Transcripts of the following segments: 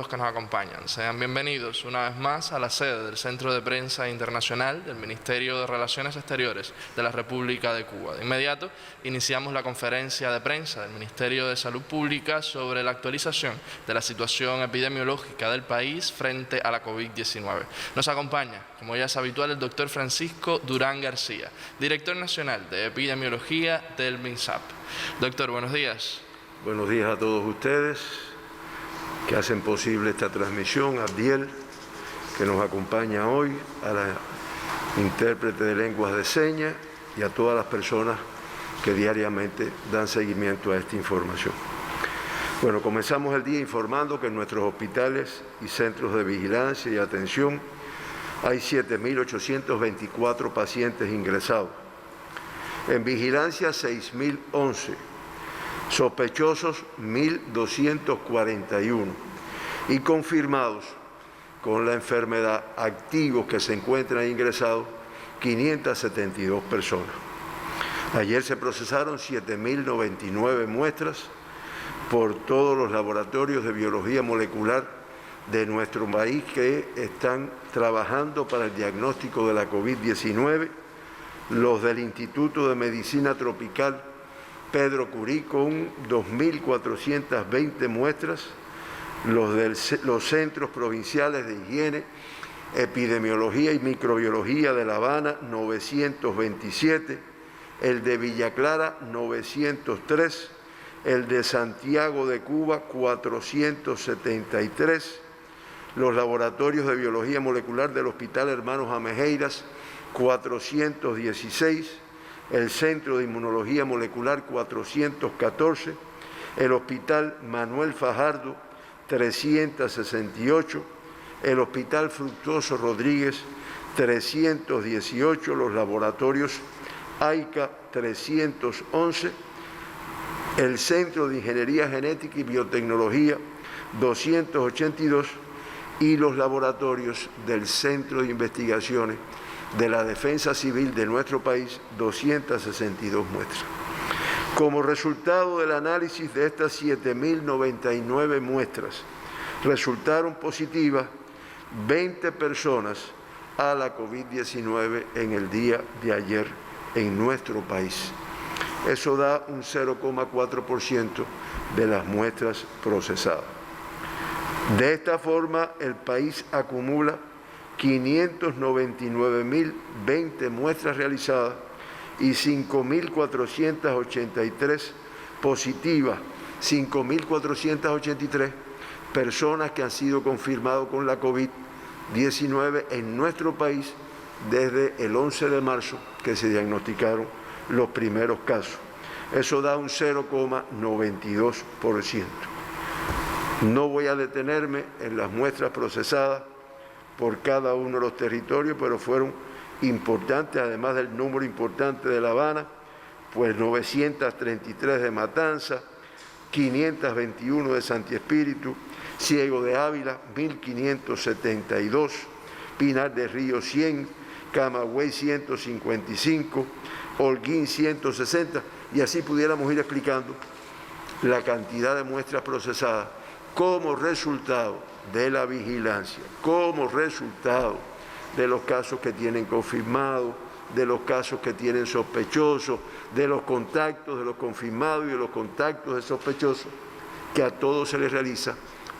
Los que nos acompañan. Sean bienvenidos una vez más a la sede del Centro de Prensa Internacional del Ministerio de Relaciones Exteriores de la República de Cuba. De inmediato iniciamos la conferencia de prensa del Ministerio de Salud Pública sobre la actualización de la situación epidemiológica del país frente a la COVID-19. Nos acompaña, como ya es habitual, el doctor Francisco Durán García, director nacional de epidemiología del MINSAP. Doctor, buenos días. Buenos días a todos ustedes que hacen posible esta transmisión, a Abdiel, que nos acompaña hoy, a la intérprete de lenguas de señas y a todas las personas que diariamente dan seguimiento a esta información. Bueno, comenzamos el día informando que en nuestros hospitales y centros de vigilancia y atención hay 7.824 pacientes ingresados. En vigilancia, 6.011. Sospechosos 1.241 y confirmados con la enfermedad activos que se encuentran ingresados 572 personas. Ayer se procesaron 7.099 muestras por todos los laboratorios de biología molecular de nuestro país que están trabajando para el diagnóstico de la COVID-19, los del Instituto de Medicina Tropical Pedro Curí con 2.420 muestras, los centros provinciales de higiene, epidemiología y microbiología de La Habana, 927, el de Villa Clara, 903, el de Santiago de Cuba, 473, los laboratorios de biología molecular del Hospital Hermanos Amejeiras, 416, el Centro de Inmunología Molecular 414, el Hospital Manuel Fajardo 368, el Hospital Fructuoso Rodríguez 318, los laboratorios AICA 311, el Centro de Ingeniería Genética y Biotecnología 282 y los laboratorios del Centro de Investigaciones de la Defensa Civil de nuestro país, 262 muestras. Como resultado del análisis de estas 7.099 muestras, resultaron positivas 20 personas a la COVID-19 en el día de ayer en nuestro país. Eso da un 0,4% de las muestras procesadas. De esta forma, el país acumula 599.020 muestras realizadas y 5.483 positivas, 5.483 personas que han sido confirmadas con la COVID-19 en nuestro país desde el 11 de marzo que se diagnosticaron los primeros casos. Eso da un 0,92%. No voy a detenerme en las muestras procesadas por cada uno de los territorios, pero fueron importantes, además del número importante de La Habana, pues 933 de Matanza, 521 de Santi Espíritu, Ciego de Ávila, 1.572, Pinar del Río 100, Camagüey 155, Holguín 160, y así pudiéramos ir explicando la cantidad de muestras procesadas como resultado de la vigilancia, como resultado de los casos que tienen confirmados, de los casos que tienen sospechosos, de los contactos de los confirmados y de los contactos de sospechosos, que a todos se les realiza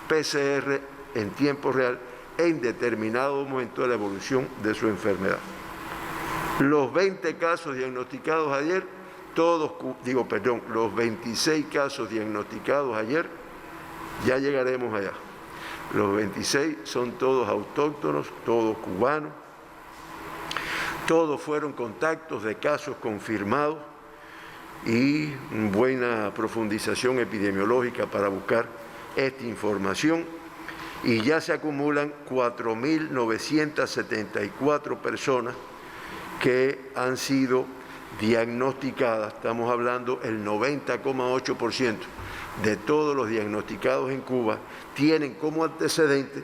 PCR en tiempo real en determinado momento de la evolución de su enfermedad. Los 20 casos diagnosticados ayer, los 26 casos diagnosticados ayer, ya llegaremos allá. Los 26 son todos autóctonos, todos cubanos, todos fueron contactos de casos confirmados y buena profundización epidemiológica para buscar esta información. Y ya se acumulan 4.974 personas que han sido diagnosticadas, estamos hablando el 90,8% de todos los diagnosticados en Cuba tienen como antecedente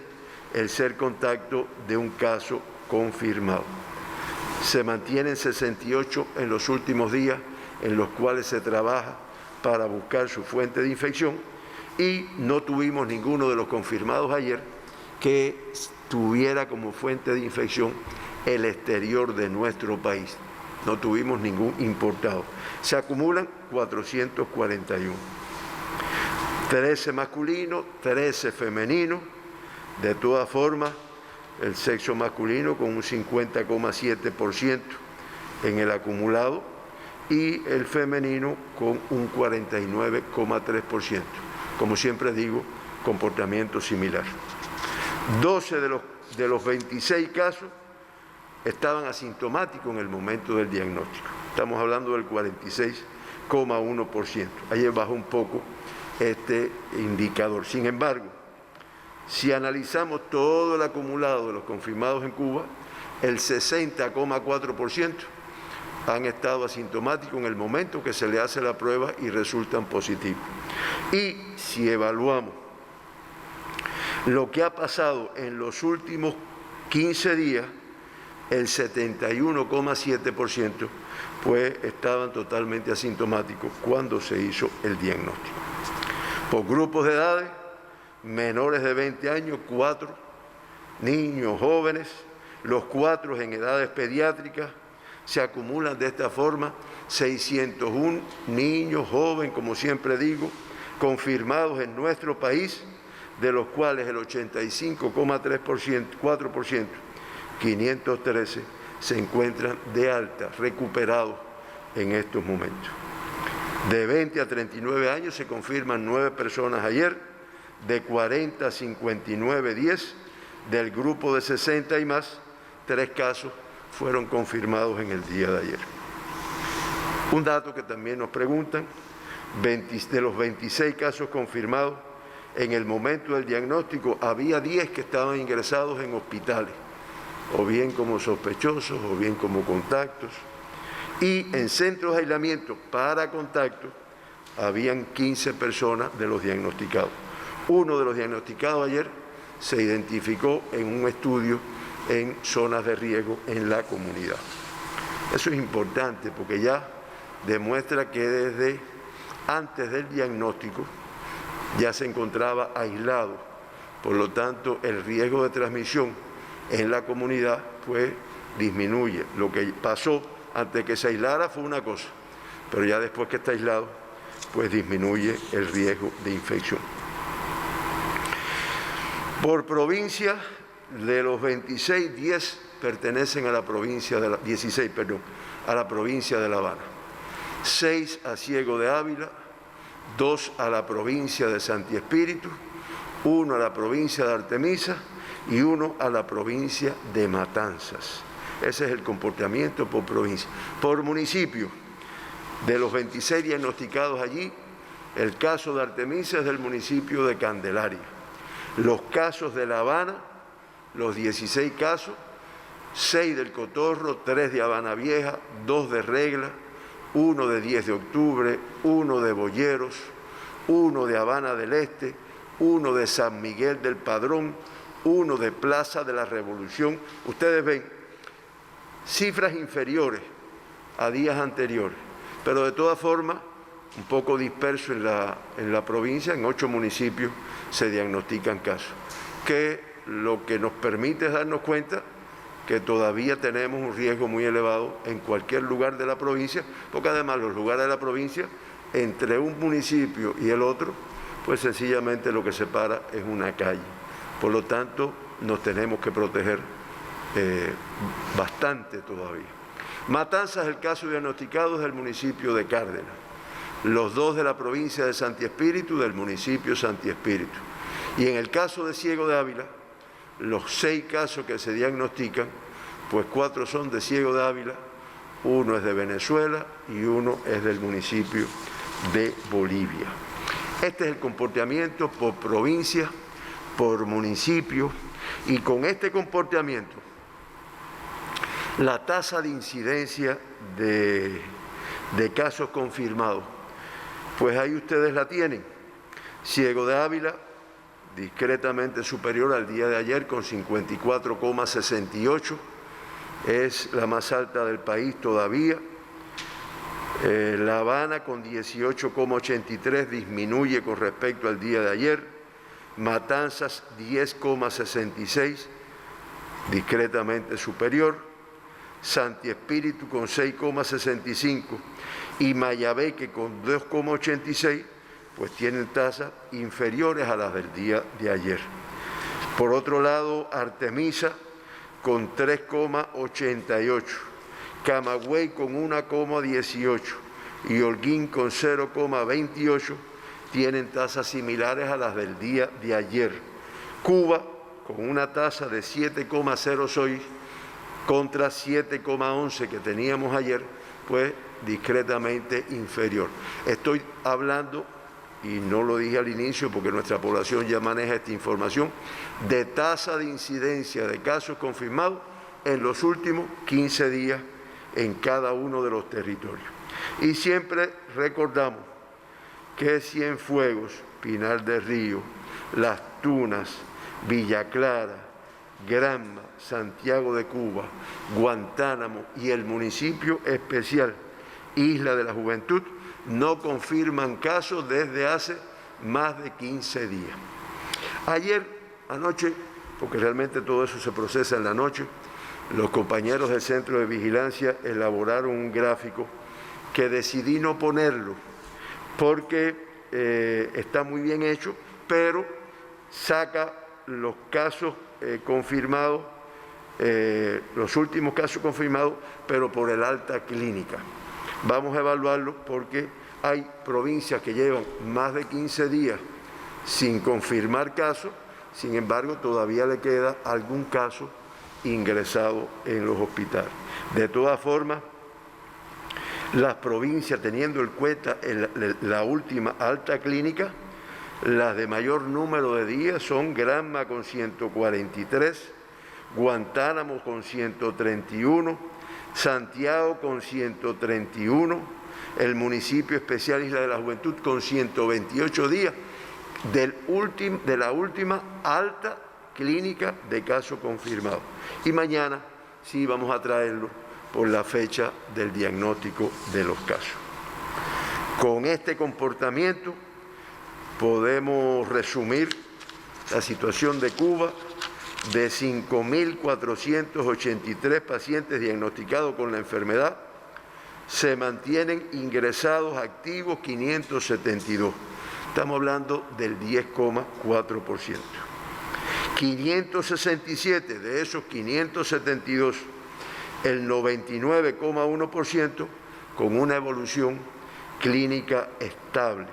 el ser contacto de un caso confirmado. Se mantienen 68 en los últimos días en los cuales se trabaja para buscar su fuente de infección y no tuvimos ninguno de los confirmados ayer que tuviera como fuente de infección el exterior de nuestro país. No tuvimos ningún importado. Se acumulan 441. 13 masculinos, 13 femeninos. De todas formas, el sexo masculino con un 50,7% en el acumulado y el femenino con un 49,3%. Como siempre digo, comportamiento similar. 12 de los 26 casos estaban asintomáticos en el momento del diagnóstico. Estamos hablando del 46,1%. Ayer bajó un poco este indicador. Sin embargo, si analizamos todo el acumulado de los confirmados en Cuba, el 60,4% han estado asintomáticos en el momento que se le hace la prueba y resultan positivos. Y si evaluamos lo que ha pasado en los últimos 15 días, el 71,7% pues estaban totalmente asintomáticos cuando se hizo el diagnóstico. Por grupos de edades, menores de 20 años, 4, niños, jóvenes, los 4 en edades pediátricas, se acumulan de esta forma 601 niños, jóvenes, como siempre digo, confirmados en nuestro país, de los cuales el 85,4%, 513, se encuentran de alta, recuperados en estos momentos. De 20 a 39 años se confirman 9 personas ayer, de 40 a 59, 10, del grupo de 60 y más, 3 casos fueron confirmados en el día de ayer. Un dato que también nos preguntan, de los 26 casos confirmados, en el momento del diagnóstico había 10 que estaban ingresados en hospitales, o bien como sospechosos, o bien como contactos, y en centros de aislamiento para contactos habían 15 personas de los diagnosticados. Uno de los diagnosticados ayer se identificó en un estudio en zonas de riesgo en la comunidad. Eso es importante porque ya demuestra que desde antes del diagnóstico ya se encontraba aislado, por lo tanto el riesgo de transmisión en la comunidad pues disminuye. Lo que pasó antes de que se aislara fue una cosa, pero ya después que está aislado pues disminuye el riesgo de infección. Por provincia, de los 26, 10 pertenecen a la provincia de 16, a la provincia de La Habana, 6 a Ciego de Ávila, 2 a la provincia de Santi Espíritu, 1 a la provincia de Artemisa y 1 a la provincia de Matanzas. Ese es el comportamiento por provincia. Por municipio, de los 26 diagnosticados allí, el caso de Artemisa es del municipio de Candelaria. Los casos de La Habana, los 16 casos, 6 del Cotorro, 3 de Habana Vieja, 2 de Regla, 1 de 10 de octubre, 1 de Boyeros, 1 de Habana del Este, 1 de San Miguel del Padrón, 1 de Plaza de la Revolución. Ustedes ven cifras inferiores a días anteriores, pero de todas formas un poco disperso en la provincia, en 8 municipios se diagnostican casos, que lo que nos permite es darnos cuenta que todavía tenemos un riesgo muy elevado en cualquier lugar de la provincia, porque además los lugares de la provincia, entre un municipio y el otro, pues sencillamente lo que separa es una calle. Por lo tanto, nos tenemos que proteger bastante todavía. Matanzas, el caso diagnosticado es del municipio de Cárdenas, los 2 de la provincia de Santi Espíritu, del municipio Santi Espíritu. Y en el caso de Ciego de Ávila, los 6 casos que se diagnostican, pues 4 son de Ciego de Ávila, 1 es de Venezuela y 1 es del municipio de Bolivia. Este es el comportamiento por provincia, por municipio, y con este comportamiento, la tasa de incidencia de casos confirmados, pues ahí ustedes la tienen. Ciego de Ávila, discretamente superior al día de ayer con 54,68, es la más alta del país todavía. La Habana con 18,83 disminuye con respecto al día de ayer. Matanzas 10,66, discretamente superior. Santi Espíritu con 6,65 y Mayabeque con 2,86, pues tienen tasas inferiores a las del día de ayer. Por otro lado, Artemisa con 3,88, Camagüey con 1,18 y Holguín con 0,28 tienen tasas similares a las del día de ayer. Cuba con una tasa de 7,06 contra 7,11 que teníamos ayer, pues discretamente inferior. Estoy hablando, y no lo dije al inicio porque nuestra población ya maneja esta información, de tasa de incidencia de casos confirmados en los últimos 15 días en cada uno de los territorios. Y siempre recordamos que Cienfuegos, Pinar del Río, Las Tunas, Villa Clara, Granma, Santiago de Cuba, Guantánamo y el municipio especial Isla de la Juventud no confirman casos desde hace más de 15 días. Ayer, anoche, porque realmente todo eso se procesa en la noche, los compañeros del Centro de Vigilancia elaboraron un gráfico que decidí no ponerlo porque está muy bien hecho, pero saca los casos confirmados, los últimos casos confirmados, pero por el alta clínica. Vamos a evaluarlo porque hay provincias que llevan más de 15 días sin confirmar casos, sin embargo todavía le queda algún caso ingresado en los hospitales. De todas formas, las provincias teniendo en cuenta la última alta clínica, las de mayor número de días son Granma con 143, Guantánamo con 131, Santiago con 131, el municipio especial Isla de la Juventud con 128 días de la última alta clínica de casos confirmados. Y mañana sí vamos a traerlo por la fecha del diagnóstico de los casos. Con este comportamiento podemos resumir la situación de Cuba: de 5.483 pacientes diagnosticados con la enfermedad, se mantienen ingresados activos 572. Estamos hablando del 10,4%. 567 de esos 572, el 99,1% con una evolución clínica estable.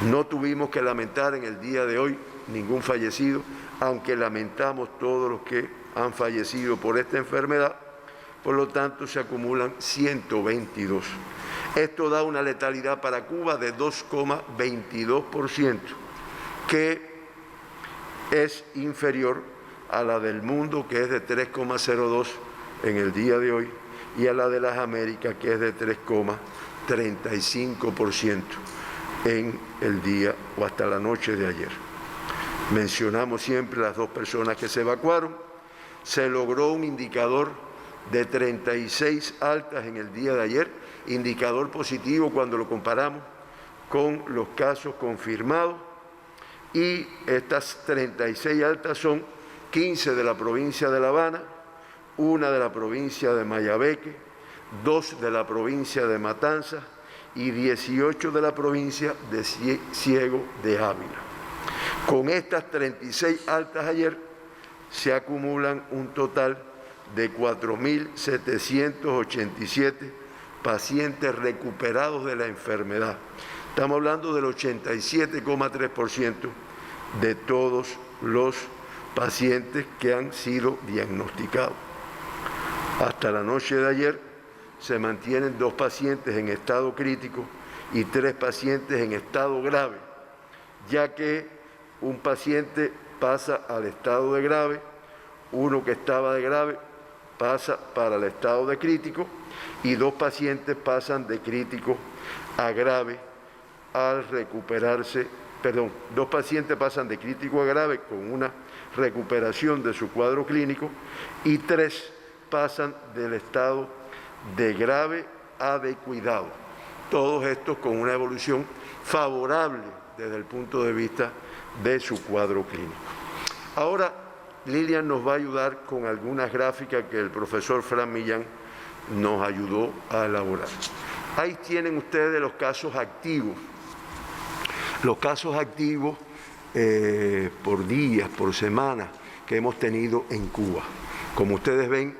No tuvimos que lamentar en el día de hoy ningún fallecido, aunque lamentamos todos los que han fallecido por esta enfermedad, por lo tanto se acumulan 122. Esto da una letalidad para Cuba de 2,22%, que es inferior a la del mundo, que es de 3,02 en el día de hoy, y a la de las Américas, que es de 3,35% en el día o hasta la noche de ayer. Mencionamos siempre las 2 personas que se evacuaron. Se logró un indicador de 36 altas en el día de ayer, indicador positivo cuando lo comparamos con los casos confirmados, y estas 36 altas son 15 de la provincia de La Habana, 1 de la provincia de Mayabeque, 2 de la provincia de Matanzas y 18 de la provincia de Ciego de Ávila. Con estas 36 altas ayer se acumulan un total de 4.787 pacientes recuperados de la enfermedad. Estamos hablando del 87,3% de todos los pacientes que han sido diagnosticados. Hasta la noche de ayer se mantienen 2 pacientes en estado crítico y 3 pacientes en estado grave, ya que un paciente pasa al estado de grave, uno que estaba de grave pasa para el estado de crítico y 2 pacientes pasan de crítico a grave al recuperarse, 2 pacientes pasan de crítico a grave con una recuperación de su cuadro clínico y 3 pasan del estado de grave de cuidado. Todos estos con una evolución favorable desde el punto de vista de su cuadro clínico. Ahora, Lilian nos va a ayudar con algunas gráficas que el profesor Fran Millán nos ayudó a elaborar. Ahí tienen ustedes los casos activos. Los casos activos por días, por semanas que hemos tenido en Cuba. Como ustedes ven,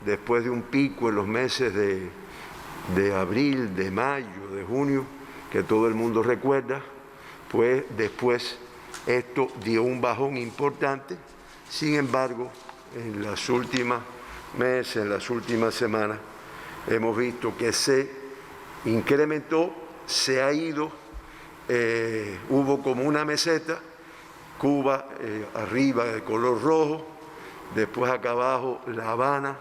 después de un pico en los meses de abril, de mayo, de junio, que todo el mundo recuerda, pues después esto dio un bajón importante. Sin embargo, en los últimos meses, en las últimas semanas, hemos visto que se incrementó, se ha ido, hubo como una meseta, Cuba arriba de color rojo, después acá abajo La Habana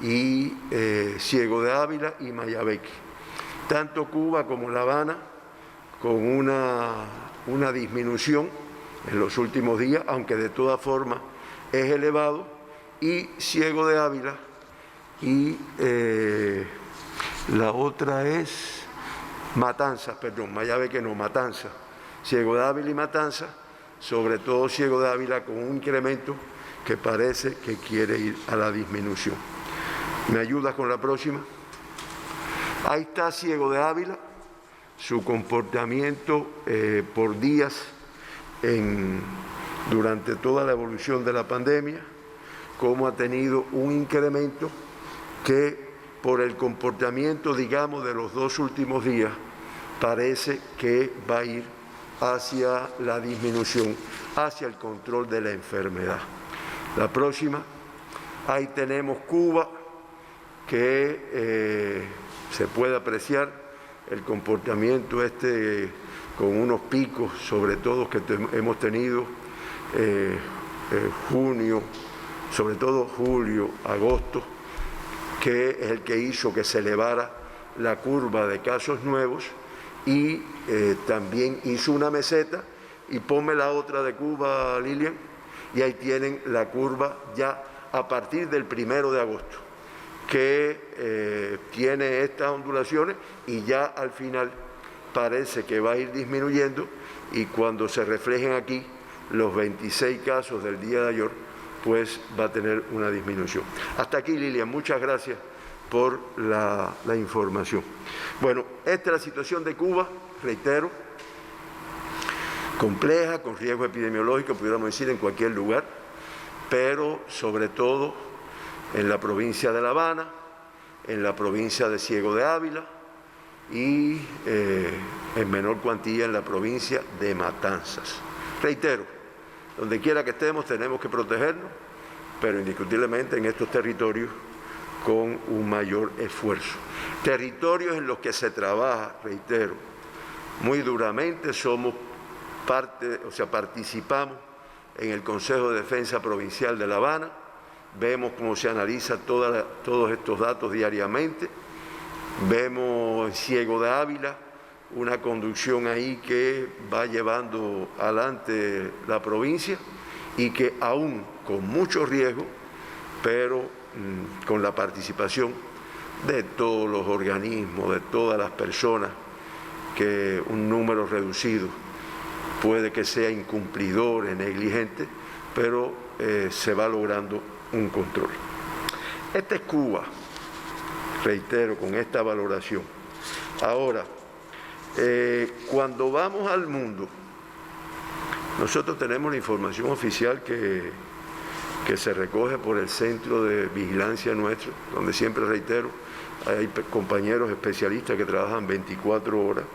y Ciego de Ávila y Mayabeque. Tanto Cuba como La Habana con una disminución en los últimos días, aunque de todas formas es elevado, y Ciego de Ávila y la otra es Matanzas, perdón, Mayabeque no, Matanzas, Ciego de Ávila y Matanzas, sobre todo Ciego de Ávila con un incremento que parece que quiere ir a la disminución. ¿Me ayudas con la próxima? Ahí está Ciego de Ávila, su comportamiento por días durante toda la evolución de la pandemia, cómo ha tenido un incremento que por el comportamiento, digamos, de los dos últimos días, parece que va a ir hacia la disminución, hacia el control de la enfermedad. La próxima, ahí tenemos Cuba, que se puede apreciar el comportamiento con unos picos, sobre todo que hemos tenido junio, sobre todo julio, agosto, que es el que hizo que se elevara la curva de casos nuevos y también hizo una meseta. Y ponme la otra de Cuba, Lilian, y ahí tienen la curva ya a partir del 1 de agosto, que tiene estas ondulaciones y ya al final parece que va a ir disminuyendo, y cuando se reflejen aquí los 26 casos del día de ayer, pues va a tener una disminución. Hasta aquí, Lilian, muchas gracias por la información. Bueno, esta es la situación de Cuba, reitero, compleja, con riesgo epidemiológico, pudiéramos decir, en cualquier lugar, pero sobre todo en la provincia de La Habana, en la provincia de Ciego de Ávila y en menor cuantía en la provincia de Matanzas. Reitero, donde quiera que estemos tenemos que protegernos, pero indiscutiblemente en estos territorios con un mayor esfuerzo. Territorios en los que se trabaja, reitero, muy duramente, somos participamos en el Consejo de Defensa Provincial de La Habana, vemos cómo se analiza todos estos datos diariamente, vemos en Ciego de Ávila una conducción ahí que va llevando adelante la provincia y que aún con mucho riesgo, pero con la participación de todos los organismos, de todas las personas, que un número reducido puede que sea incumplidor, negligente, pero se va logrando un control. Esta es Cuba, reitero, con esta valoración. Ahora, cuando vamos al mundo, nosotros tenemos la información oficial que se recoge por el centro de vigilancia nuestro, donde siempre reitero, hay compañeros especialistas que trabajan 24 horas,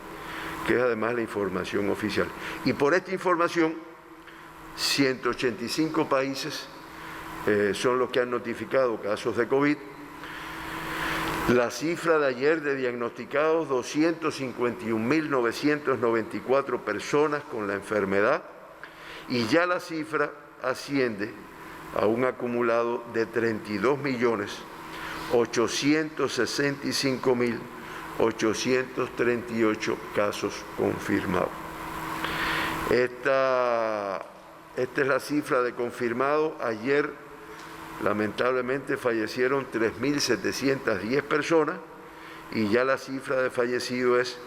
que es además la información oficial. Y por esta información, 185 países son los que han notificado casos de COVID. La cifra de ayer de diagnosticados, 251.994 personas con la enfermedad, y ya la cifra asciende a un acumulado de 32.865.838 casos confirmados. Esta es la cifra de confirmados. Ayer, lamentablemente, fallecieron 3.710 personas y ya la cifra de fallecidos es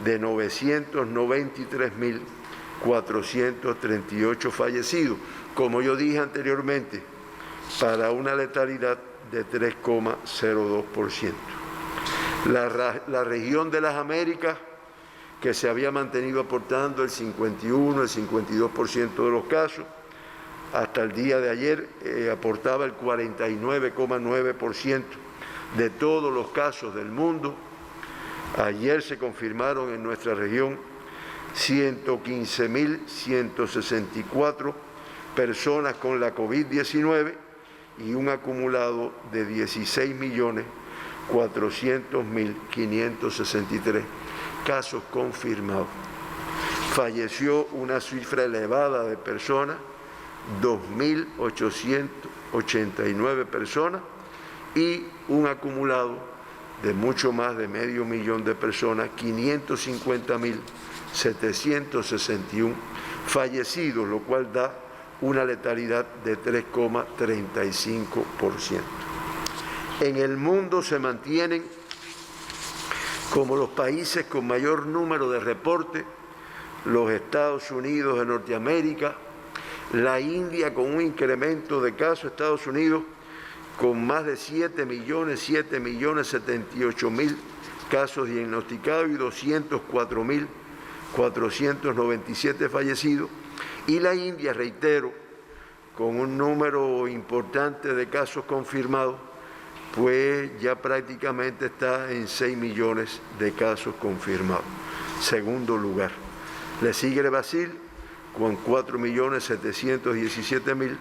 de 993.438 fallecidos, como yo dije anteriormente, para una letalidad de 3,02%. La región de las Américas, que se había mantenido aportando el 51, el 52% de los casos, hasta el día de ayer aportaba el 49,9% de todos los casos del mundo. Ayer se confirmaron en nuestra región 115.164 personas con la COVID-19 y un acumulado de 16.400.563 casos confirmados. Falleció una cifra elevada de personas, 2.889 personas, y un acumulado de mucho más de 500.000 de personas, 550.761 fallecidos, lo cual da una letalidad de 3,35%. En el mundo se mantienen como los países con mayor número de reportes: los Estados Unidos de Norteamérica, la India con un incremento de casos, Estados Unidos con más de 7.078.000 casos diagnosticados y 204.497 fallecidos, y la India, reitero, con un número importante de casos confirmados, pues ya prácticamente está en 6 millones de casos confirmados. Segundo lugar. Le sigue Brasil con 4.717.000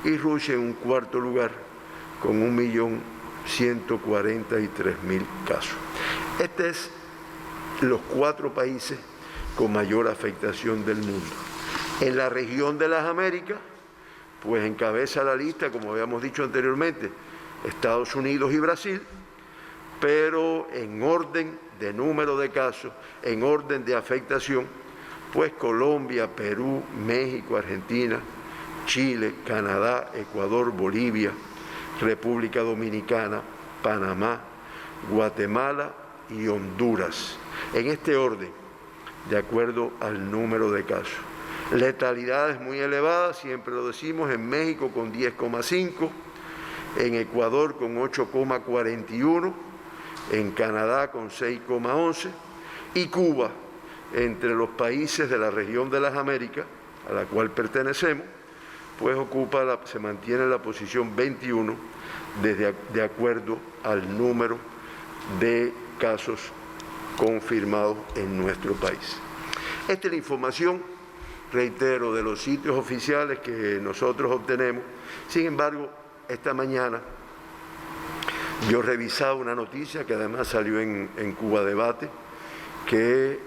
y Rusia en un cuarto lugar con 1.143.000 casos. Estos es los 4 países con mayor afectación del mundo. En la región de las Américas, pues encabeza la lista, como habíamos dicho anteriormente, Estados Unidos y Brasil, pero en orden de número de casos, en orden de afectación, pues Colombia, Perú, México, Argentina, Chile, Canadá, Ecuador, Bolivia, República Dominicana, Panamá, Guatemala y Honduras. En este orden, de acuerdo al número de casos. Letalidades muy elevadas, siempre lo decimos, en México con 10,5%, en Ecuador con 8,41%, en Canadá con 6,11% y Cuba, entre los países de la región de las Américas, a la cual pertenecemos, pues se mantiene la posición 21 de acuerdo al número de casos confirmados en nuestro país. Esta es la información, reitero, de los sitios oficiales que nosotros obtenemos. Sin embargo, esta mañana yo revisaba una noticia que además salió en Cuba Debate, que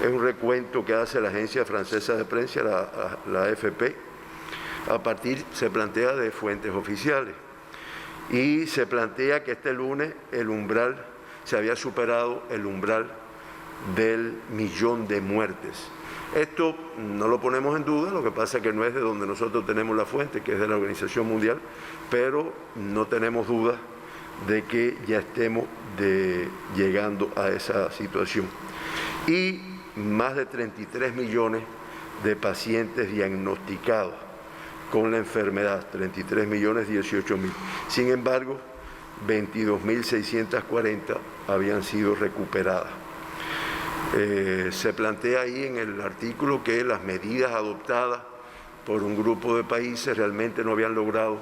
es un recuento que hace la agencia francesa de prensa, la AFP, se plantea de fuentes oficiales, y se plantea que este lunes se había superado el umbral del 1.000.000 de muertes. Esto no lo ponemos en duda, lo que pasa es que no es de donde nosotros tenemos la fuente, que es de la Organización Mundial, pero no tenemos duda de que ya estemos llegando a esa situación. Y más de 33 millones de pacientes diagnosticados con la enfermedad, 33.018.000. Sin embargo, 22.640 habían sido recuperadas. Se plantea ahí en el artículo que las medidas adoptadas por un grupo de países realmente no habían logrado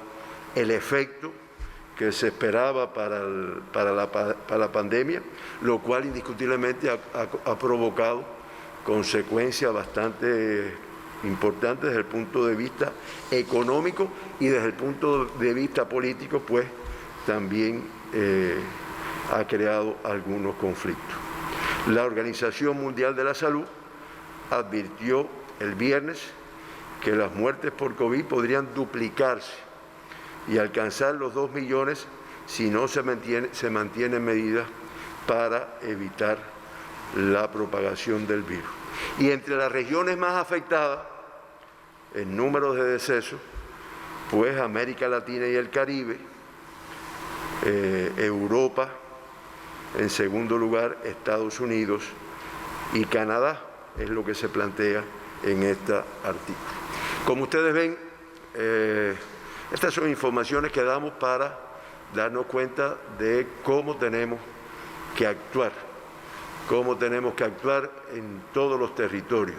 el efecto que se esperaba para la pandemia, lo cual indiscutiblemente ha provocado consecuencias bastante importantes desde el punto de vista económico, y desde el punto de vista político, pues también ha creado algunos conflictos. La Organización Mundial de la Salud advirtió el viernes que las muertes por COVID podrían duplicarse y alcanzar los 2 millones si no se mantienen medidas para evitar la propagación del virus. Y entre las regiones más afectadas en números de decesos, pues América Latina y el Caribe, Europa En segundo lugar, Estados Unidos y Canadá, es lo que se plantea en este artículo. Como ustedes ven, estas son informaciones que damos para darnos cuenta de cómo tenemos que actuar en todos los territorios,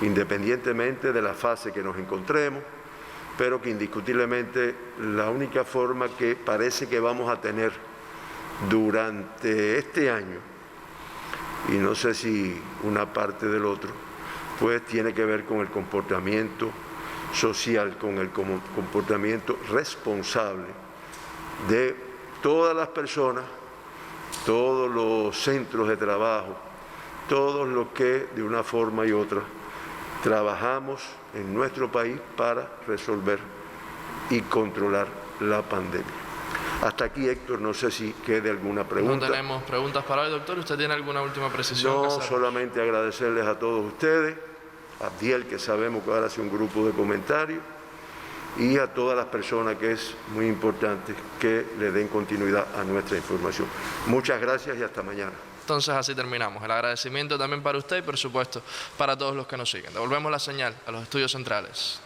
independientemente de la fase que nos encontremos, pero que indiscutiblemente la única forma que parece que vamos a tener durante este año, y no sé si una parte del otro, pues tiene que ver con el comportamiento social, con el comportamiento responsable de todas las personas, todos los centros de trabajo, todos los que de una forma y otra trabajamos en nuestro país para resolver y controlar la pandemia. Hasta aquí, Héctor, no sé si quede alguna pregunta. No tenemos preguntas para hoy, doctor. ¿Usted tiene alguna última precisión? No, solamente agradecerles a todos ustedes, a Abdiel, que sabemos que ahora hace un grupo de comentarios, y a todas las personas, que es muy importante que le den continuidad a nuestra información. Muchas gracias y hasta mañana. Entonces así terminamos. El agradecimiento también para usted y por supuesto para todos los que nos siguen. Devolvemos la señal a los estudios centrales.